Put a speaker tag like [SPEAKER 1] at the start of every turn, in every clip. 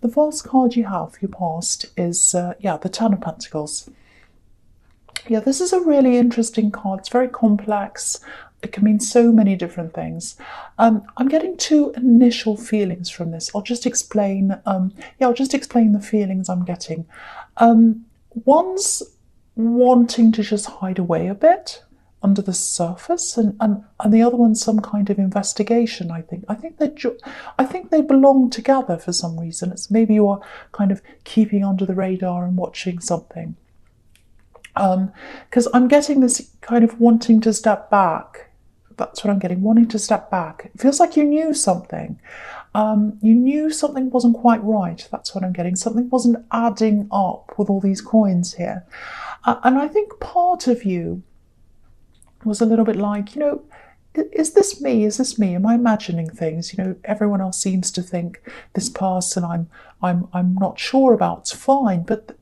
[SPEAKER 1] the first card you have for your past is, the Ten of Pentacles. Yeah, this is a really interesting card. It's very complex. It can mean so many different things. I'm getting two initial feelings from this. I'll just explain. I'll just explain the feelings I'm getting. One's wanting to just hide away a bit under the surface, and the other one's some kind of investigation. I think they belong together for some reason. It's maybe you are kind of keeping under the radar and watching something. Because I'm getting this kind of wanting to step back. That's what I'm getting, wanting to step back. It feels like you knew something. You knew something wasn't quite right. That's what I'm getting. Something wasn't adding up with all these coins here. And I think part of you was a little bit like, is this me? Is this me? Am I imagining things? Everyone else seems to think this person I'm not sure about's fine, but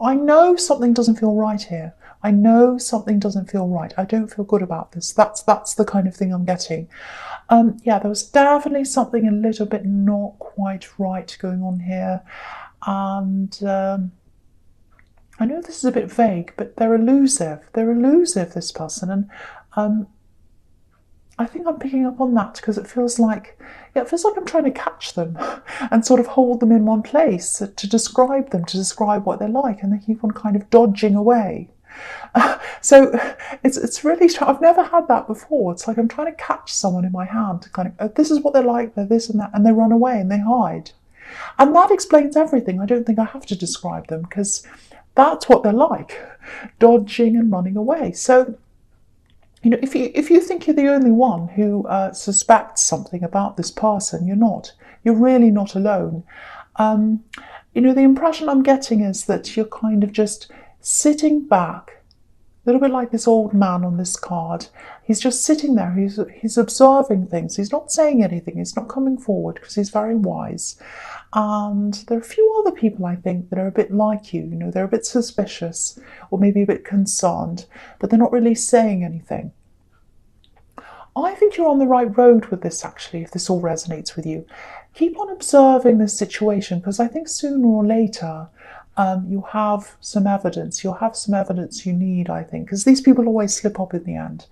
[SPEAKER 1] I know something doesn't feel right here. I know something doesn't feel right. I don't feel good about this. That's the kind of thing I'm getting. There was definitely something a little bit not quite right going on here. And I know this is a bit vague, but they're elusive. They're elusive, this person. And I think I'm picking up on that because it feels like I'm trying to catch them and sort of hold them in one place to describe them, to describe what they're like, and they keep on kind of dodging away. So it's really, I've never had that before. It's like I'm trying to catch someone in my hand to kind of, oh, this is what they're like, they're this and that, and they run away and they hide. And that explains everything. I don't think I have to describe them because that's what they're like, dodging and running away. So, if you think you're the only one who suspects something about this person, you're not. You're really not alone. The impression I'm getting is that you're kind of just sitting back, a little bit like this old man on this card. He's just sitting there. He's observing things. He's not saying anything. He's not coming forward because he's very wise. And there are a few other people, I think, that are a bit like you. They're a bit suspicious or maybe a bit concerned, but they're not really saying anything. I think you're on the right road with this, actually, if this all resonates with you. Keep on observing this situation, because I think sooner or later you'll have some evidence. You'll have some evidence you need, I think, because these people always slip up in the end.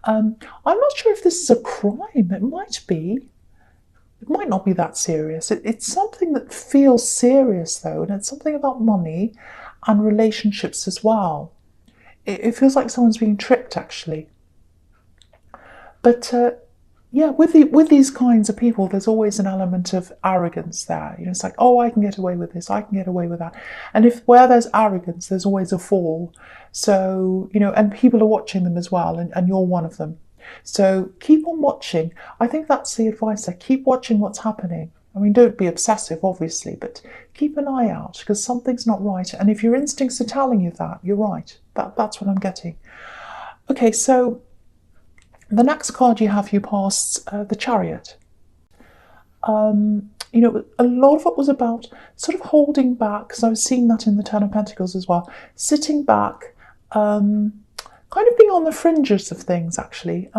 [SPEAKER 1] I'm not sure if this is a crime. It might be. It might not be that serious. It's something that feels serious, though, and it's something about money and relationships as well. It feels like someone's being tricked, actually. But with these kinds of people, there's always an element of arrogance there. It's like, oh, I can get away with this, I can get away with that. And where there's arrogance, there's always a fall. So, and people are watching them as well, and you're one of them. So keep on watching. I think that's the advice there. Keep watching what's happening. I mean, don't be obsessive, obviously, but keep an eye out because something's not right. And if your instincts are telling you that, you're right. That's what I'm getting. Okay, so the next card you have, you passed the Chariot. A lot of it was about sort of holding back, because I was seeing that in the Ten of Pentacles as well. Sitting back, kind of being on the fringes of things, actually.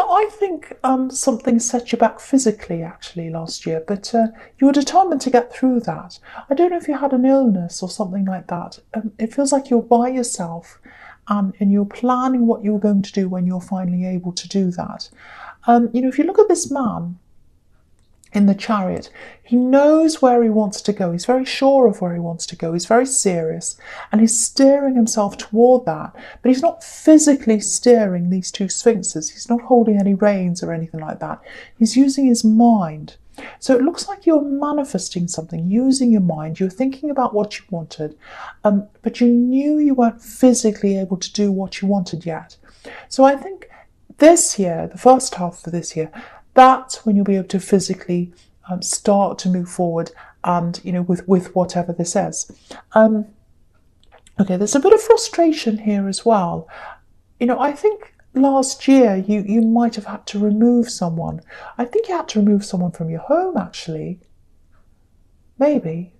[SPEAKER 1] I think something set you back physically, actually, last year, but you were determined to get through that. I don't know if you had an illness or something like that. It feels like you're by yourself, and you're planning what you're going to do when you're finally able to do that. If you look at this man in the Chariot, he knows where he wants to go. He's very sure of where he wants to go. He's very serious, and he's steering himself toward that. But he's not physically steering these two sphinxes. He's not holding any reins or anything like that. He's using his mind. So it looks like you're manifesting something, using your mind. You're thinking about what you wanted, but you knew you weren't physically able to do what you wanted yet. So I think this year, the first half of this year, that's when you'll be able to physically start to move forward and, with whatever this is. Okay, there's a bit of frustration here as well. I think last year you might have had to remove someone. I think you had to remove someone from your home, actually. Maybe.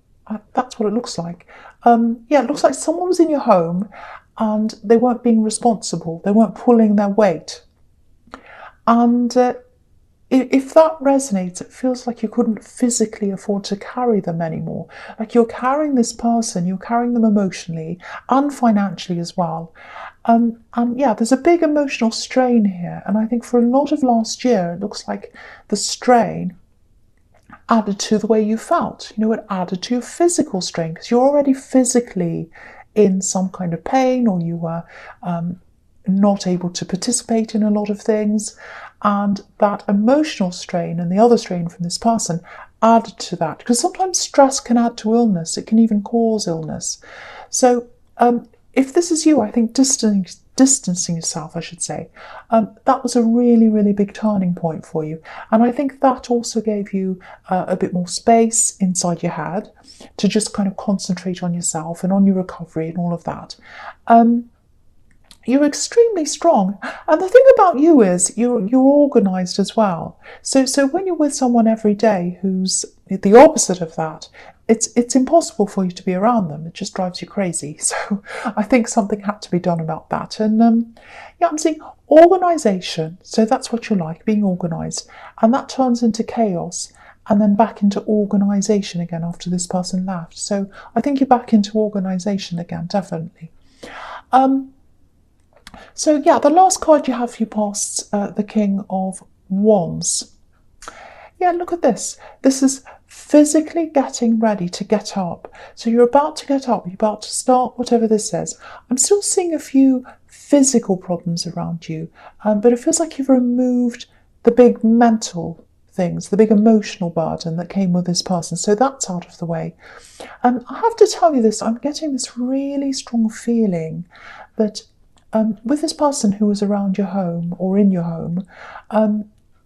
[SPEAKER 1] That's what it looks like. It looks like someone was in your home and they weren't being responsible. They weren't pulling their weight. And if that resonates, it feels like you couldn't physically afford to carry them anymore. Like you're carrying this person, you're carrying them emotionally and financially as well. And yeah, there's a big emotional strain here. And I think for a lot of last year, it looks like the strain added to the way you felt. It added to your physical strain because you're already physically in some kind of pain, or you were not able to participate in a lot of things. And that emotional strain and the other strain from this person added to that. Because sometimes stress can add to illness, it can even cause illness. So if this is you, I think distancing yourself, I should say, that was a really, really big turning point for you. And I think that also gave you a bit more space inside your head to just kind of concentrate on yourself and on your recovery and all of that. You're extremely strong. And the thing about you is you're organised as well. So when you're with someone every day who's the opposite of that, it's impossible for you to be around them. It just drives you crazy. So I think something had to be done about that. And yeah, I'm seeing organisation. So that's what you like, being organised. And that turns into chaos and then back into organisation again after this person left. So I think you're back into organisation again, definitely. So yeah, the last card you have for you past the King of Wands. Yeah, look at this. This is physically getting ready to get up. So you're about to get up, you're about to start whatever this is. I'm still seeing a few physical problems around you, but it feels like you've removed the big mental things, the big emotional burden that came with this person. So that's out of the way. And I have to tell you this, I'm getting this really strong feeling that with this person who was around your home or in your home,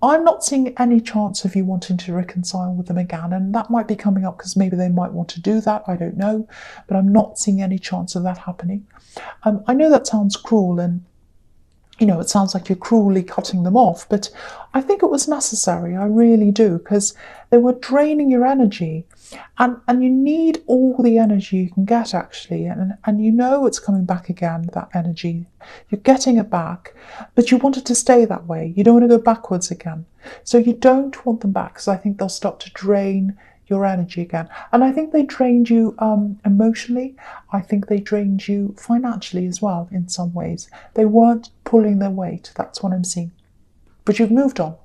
[SPEAKER 1] I'm not seeing any chance of you wanting to reconcile with them again. And that might be coming up because maybe they might want to do that. I don't know. But I'm not seeing any chance of that happening. I know that sounds cruel and it sounds like you're cruelly cutting them off, but I think it was necessary. I really do, because they were draining your energy. And you need all the energy you can get, actually. And it's coming back again, that energy. You're getting it back, but you want it to stay that way. You don't want to go backwards again. So you don't want them back, because I think they'll start to drain your energy again. And I think they drained you emotionally. I think they drained you financially as well in some ways. They weren't pulling their weight. That's what I'm seeing. But you've moved on.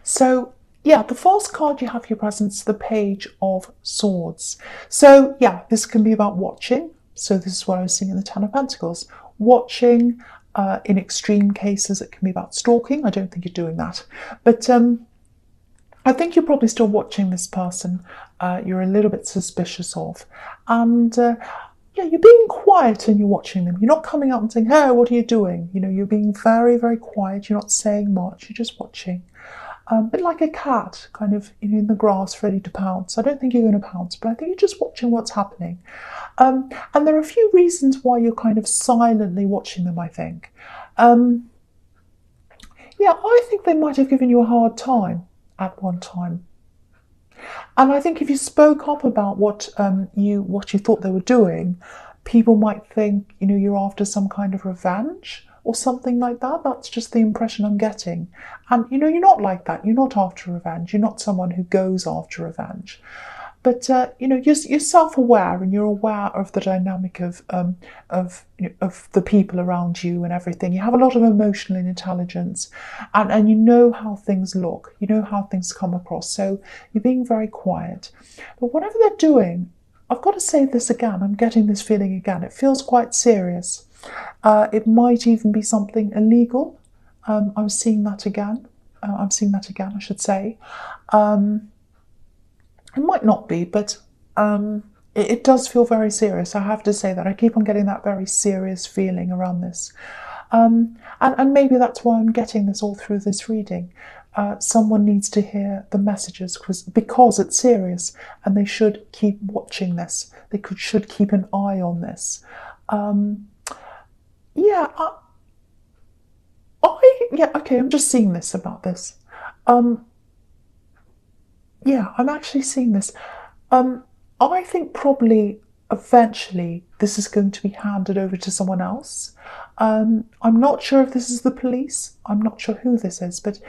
[SPEAKER 1] So yeah, the first card you have for your presence, the Page of Swords. So yeah, this can be about watching. So this is what I was seeing in the Ten of Pentacles. Watching, in extreme cases, it can be about stalking. I don't think you're doing that. But I think you're probably still watching this person you're a little bit suspicious of. And yeah, you're being quiet and you're watching them. You're not coming up and saying, hey, what are you doing? You're being very, very quiet. You're not saying much. You're just watching. A bit like a cat, kind of in the grass, ready to pounce. I don't think you're going to pounce, but I think you're just watching what's happening. And there are a few reasons why you're kind of silently watching them, I think. Yeah, I think they might have given you a hard time at one time. And I think if you spoke up about what you thought they were doing, people might think, you're after some kind of revenge or something like that. That's just the impression I'm getting. And, you're not like that. You're not after revenge. You're not someone who goes after revenge. But, you're self-aware and you're aware of the dynamic of the people around you and everything. You have a lot of emotional intelligence and you know how things look. You know how things come across. So you're being very quiet. But whatever they're doing, I've got to say this again. I'm getting this feeling again. It feels quite serious. It might even be something illegal. I'm seeing that again. I should say. It might not be, but it does feel very serious. I have to say that. I keep on getting that very serious feeling around this. And maybe that's why I'm getting this all through this reading. Someone needs to hear the messages because it's serious and they should keep watching this. They should keep an eye on this. Okay, I'm just seeing this about this. Yeah, I'm actually seeing this. I think probably eventually this is going to be handed over to someone else. I'm not sure if this is the police. I'm not sure who this is, but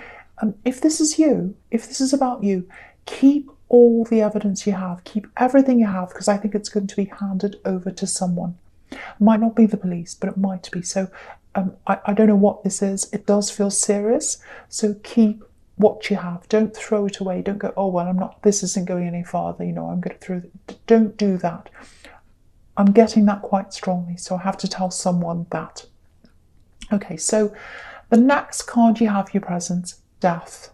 [SPEAKER 1] If this is you, if this is about you, keep all the evidence you have, keep everything you have, because I think it's going to be handed over to someone. It might not be the police, but it might be. So I don't know what this is. It does feel serious. So keep what you have. Don't throw it away. Don't go, oh, well, this isn't going any farther. I'm going to throw it. Don't do that. I'm getting that quite strongly. So I have to tell someone that. Okay, so the next card you have for your presence, Death.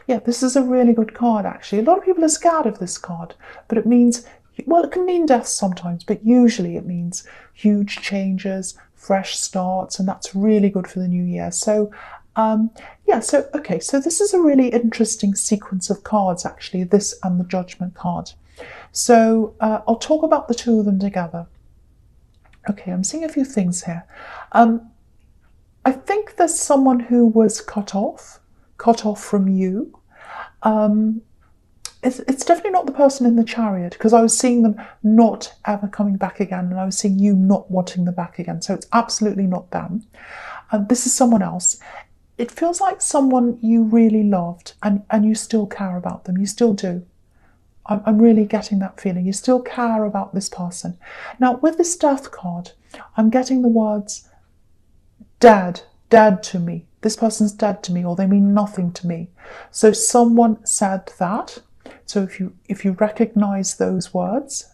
[SPEAKER 1] Yeah, this is a really good card, actually. A lot of people are scared of this card, but it means, well, it can mean death sometimes, but usually it means huge changes, fresh starts, and that's really good for the new year. So, okay, so this is a really interesting sequence of cards, actually, this and the Judgment card. So I'll talk about the two of them together. Okay, I'm seeing a few things here. I think there's someone who was cut off from you. It's definitely not the person in the chariot, because I was seeing them not ever coming back again, and I was seeing you not wanting them back again. So it's absolutely not them. This is someone else. It feels like someone you really loved, and you still care about them. You still do. I'm really getting that feeling. You still care about this person. Now, with this Death card, I'm getting the words dead to me. This person's dead to me, or they mean nothing to me. So someone said that. So if you recognize those words,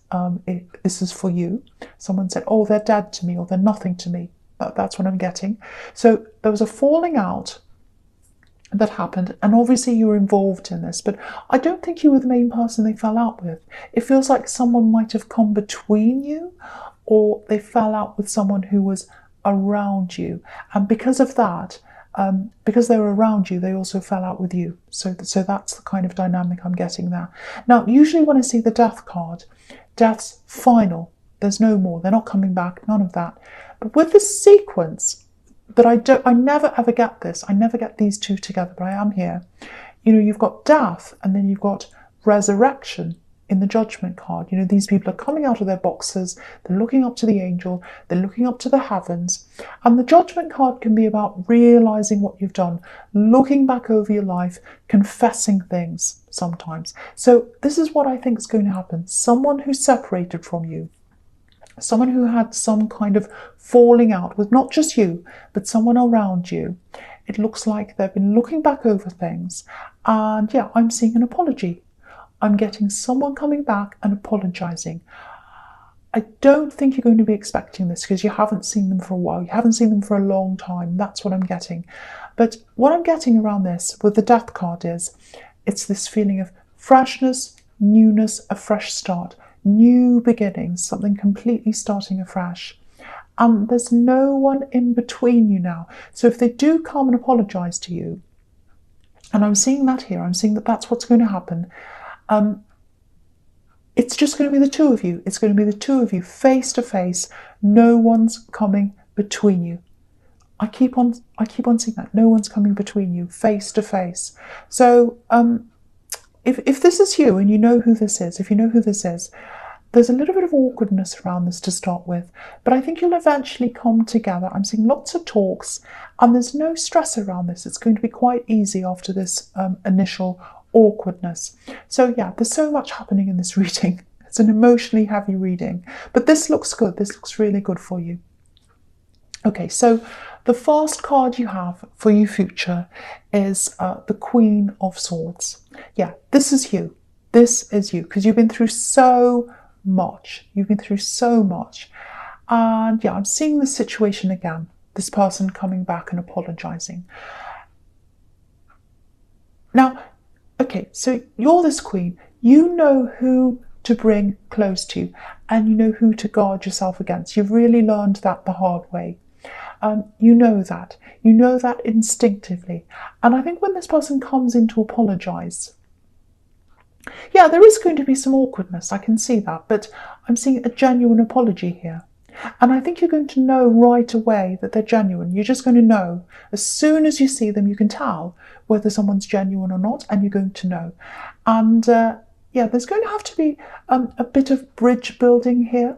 [SPEAKER 1] this is for you. Someone said, oh, they're dead to me, or they're nothing to me. That's what I'm getting. So there was a falling out that happened, and obviously you were involved in this, but I don't think you were the main person they fell out with. It feels like someone might have come between you, or they fell out with someone who was around you, and because of that, because they were around you, they also fell out with you. So that's the kind of dynamic I'm getting there. Now, usually when I see the Death card, death's final. There's no more. They're not coming back. None of that. But with this sequence, that I never ever get this. I never get these two together, but I am here. You've got death, and then you've got resurrection in the Judgment card. These people are coming out of their boxes, they're looking up to the angel, they're looking up to the heavens. And the Judgment card can be about realizing what you've done, looking back over your life, confessing things sometimes. So this is what I think is going to happen. Someone who's separated from you, someone who had some kind of falling out with not just you, but someone around you. It looks like they've been looking back over things. And yeah, I'm seeing an apology. I'm getting someone coming back and apologizing. I don't think you're going to be expecting this, because you haven't seen them for a while. You haven't seen them for a long time. That's what I'm getting. But what I'm getting around this with the Death card is, it's this feeling of freshness, newness, a fresh start, new beginnings, something completely starting afresh. And there's no one in between you now. So if they do come and apologize to you, and I'm seeing that here, I'm seeing that that's what's going to happen. It's just going to be the two of you. It's going to be the two of you face to face. No one's coming between you. I keep on seeing that. No one's coming between you, face to face. So if this is you and you know who this is, there's a little bit of awkwardness around this to start with, but I think you'll eventually come together. I'm seeing lots of talks, and there's no stress around this. It's going to be quite easy after this initial awkwardness. So yeah, there's so much happening in this reading. It's an emotionally heavy reading, but this looks good. This looks really good for you. Okay, so the first card you have for your future is the Queen of Swords. Yeah, this is you. This is you, because you've been through so much. And yeah, I'm seeing the situation again. This person coming back and apologizing. Now, okay, so you're this queen. You know who to bring close to you, and you know who to guard yourself against. You've really learned that the hard way. You know that instinctively. And I think when this person comes in to apologize, yeah, there is going to be some awkwardness. I can see that, but I'm seeing a genuine apology here. And I think you're going to know right away that they're genuine. You're just going to know. As soon as you see them, you can tell whether someone's genuine or not, and you're going to know. And yeah, there's going to have to be a bit of bridge building here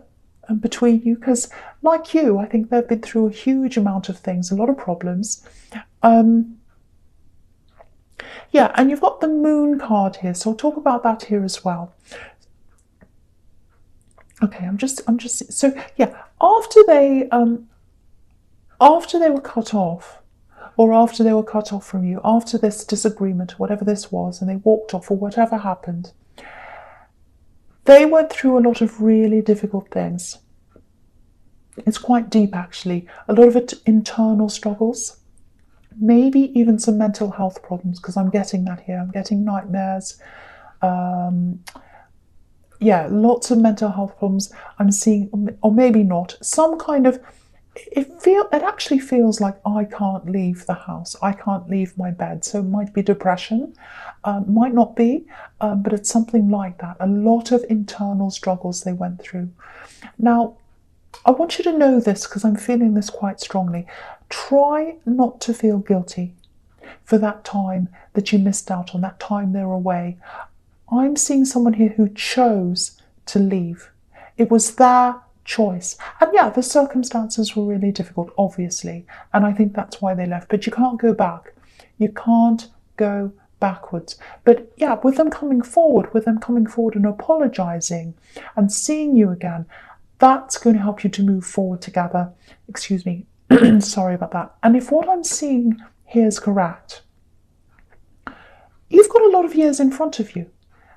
[SPEAKER 1] between you, because like you, I think they've been through a huge amount of things, a lot of problems. Yeah, and you've got the Moon card here, so I'll talk about that here as well. Okay, so yeah, after they were cut off, or after they were cut off from you, after this disagreement, whatever this was, and they walked off, or whatever happened, they went through a lot of really difficult things. It's quite deep, actually. A lot of it internal struggles, maybe even some mental health problems, because I'm getting that here. I'm getting nightmares. Yeah, lots of mental health problems. I'm seeing, or maybe not, some kind of. It actually feels like I can't leave the house. I can't leave my bed. So it might be depression, might not be, but it's something like that. A lot of internal struggles they went through. Now, I want you to know this because I'm feeling this quite strongly. Try not to feel guilty for that time that you missed out on, that time they were away. I'm seeing someone here who chose to leave. It was their choice. And yeah, the circumstances were really difficult, obviously. And I think that's why they left. But you can't go back. You can't go backwards. But yeah, with them coming forward and apologizing and seeing you again, that's going to help you to move forward together. Excuse me. Sorry about that. And if what I'm seeing here is correct, you've got a lot of years in front of you.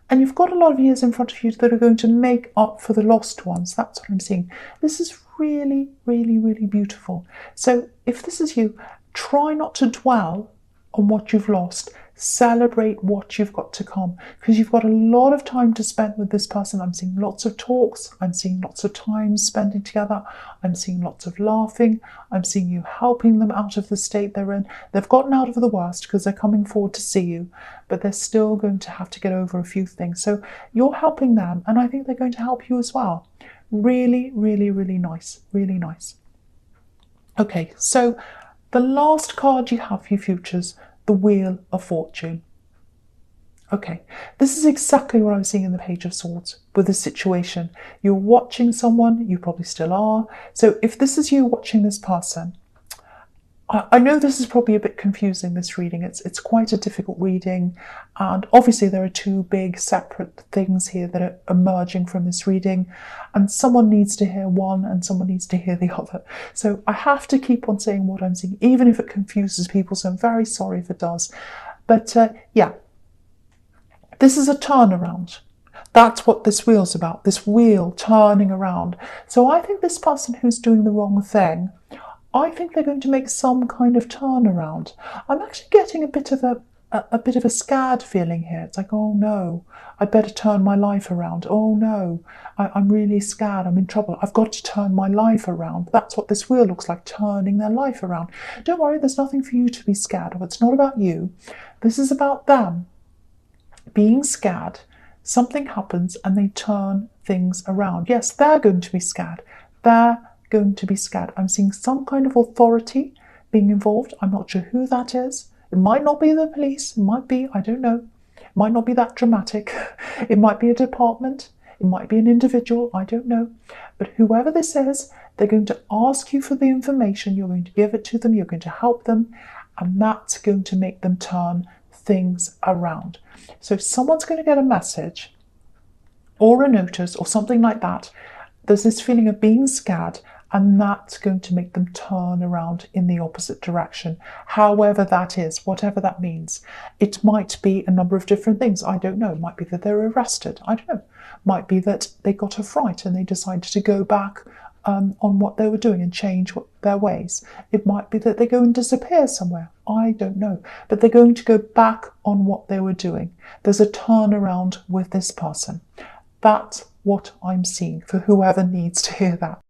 [SPEAKER 1] And you've got a lot of years in front of you that are going to make up for the lost ones. That's what I'm seeing. This is really, really, really beautiful. So if this is you, try not to dwell on what you've lost. Celebrate what you've got to come, because you've got a lot of time to spend with this person. I'm seeing lots of talks. I'm seeing lots of time spending together. I'm seeing lots of laughing. I'm seeing you helping them out of the state they're in. They've gotten out of the worst because they're coming forward to see you, but they're still going to have to get over a few things. So you're helping them, and I think they're going to help you as well. Really, really, really nice. Really nice. Okay, so the last card you have for your futures, the Wheel of Fortune. Okay, this is exactly what I was seeing in the Page of Swords with the situation. You're watching someone, you probably still are. So if this is you watching this person, I know this is probably a bit confusing, this reading. It's quite a difficult reading. And obviously there are two big separate things here that are emerging from this reading. And someone needs to hear one and someone needs to hear the other. So I have to keep on saying what I'm seeing, even if it confuses people. So I'm very sorry if it does. But yeah, this is a turnaround. That's what this wheel's about, this wheel turning around. So I think this person who's doing the wrong thing, I think they're going to make some kind of turnaround. I'm actually getting a bit of a scared feeling here. It's like, oh no, I better turn my life around. Oh no, I'm really scared. I'm in trouble. I've got to turn my life around. That's what this wheel looks like, turning their life around. Don't worry, there's nothing for you to be scared of. It's not about you. This is about them being scared. Something happens and they turn things around. Yes, they're going to be scared. They're going to be scared. I'm seeing some kind of authority being involved. I'm not sure who that is. It might not be the police. It might be, I don't know. It might not be that dramatic. It might be a department. It might be an individual. I don't know. But whoever this is, they're going to ask you for the information. You're going to give it to them. You're going to help them. And that's going to make them turn things around. So if someone's going to get a message or a notice or something like that, there's this feeling of being scared, and that's going to make them turn around in the opposite direction, however that is, whatever that means. It might be a number of different things. I don't know. It might be that they're arrested. I don't know. It might be that they got a fright and they decided to go back on what they were doing and change their ways. It might be that they go and disappear somewhere. I don't know. But they're going to go back on what they were doing. There's a turnaround with this person. That's what I'm seeing for whoever needs to hear that.